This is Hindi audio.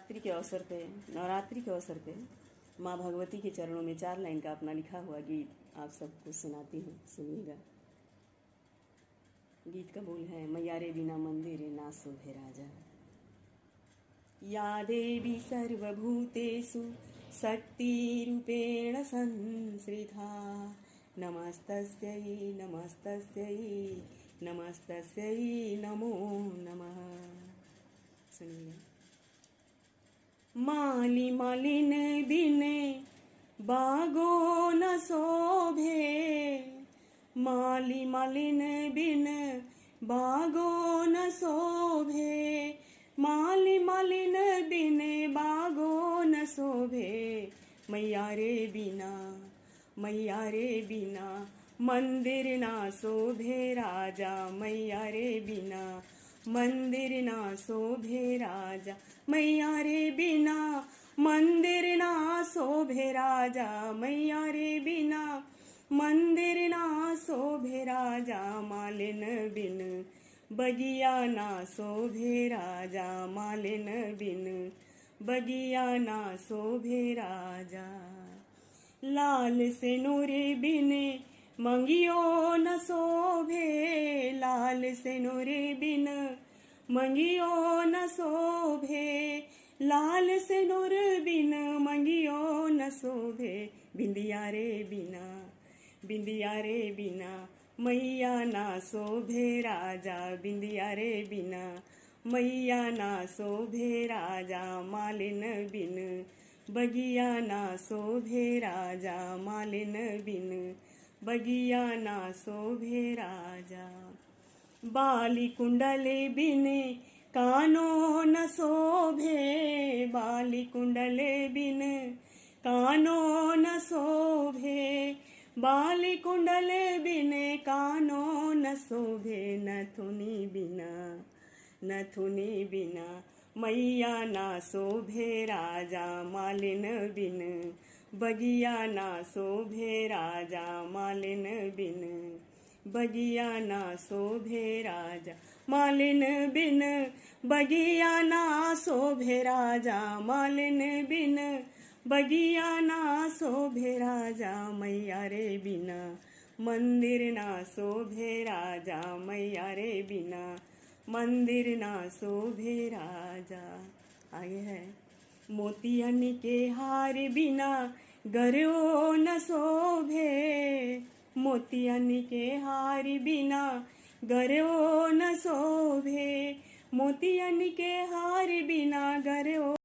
शिवरात्रि के अवसर पे, नवरात्रि के अवसर पे माँ भगवती के चरणों में 4 लाइन का अपना लिखा हुआ गीत आप सबको सुनाती हूँ, सुनिएगा। गीत का बोल है, मैया रे बिना मंदिर ना शोभे राजा। या देवी सर्वभूतेषु शक्तिरूपेण संश्रिता, नमस्तस्यै नमस्तस्यै नमस्तस्यै नमो नमः। सुनिए। माली मालिन बिन बागो न शोभे, माली मालिन बिन बागो न शोभे, माली मालिन बिन बागो न शोभे। मैया रे बिना, मैया रे बिना मंदिर ना शोभे राजा, मैया रे बिना मंदिर ना शोभे राजा, मैया रे बिना मंदिर ना शोभे राजा, मैया रे बिना मंदिर ना शोभे राजा। मालिन बिन बगिया ना शोभे राजा, मालिन बिन बगिया ना शोभे राजा। लाल सिनुरे बिन मंगियो न शोभे, लाल सिनुरे बिन मंगियो न शोभे, लाल सिनुर बिन मंगियो न शोभे। बिंदिया रे बिना, बिंदिया रे बिना मैया ना शोभे राजा, बिंदिया रे बिना मैया ना शोभे राजा। मालिन बिन बगिया ना शोभे राजा, मालिन बिन बगिया ना शोभे राजा। बाली कुंडले बिन कानो न शोभे, बाली कुंडले बिन कानो न शोभे, बाली कुंडले बिन कानो न शोभे। नथुनी बिना, नथुनी बिना मैया ना शोभे राजा, मालिन बिन बगिया ना शोभे राजा, मालिन बिन बगिया ना शोभे राजा, मालिन बिन बगिया ना शोभे राजा, मालिन बिन बगिया ना शोभे राजा। मैया रे बिना मंदिर ना शोभे राजा, मैया रे बिना मंदिर ना शोभे राजा। आगे है, मोतियन के हार बिना गरो न शोभे, मोतियन के हार बिना गरो न शोभे, मोतियन के हार बिना गरो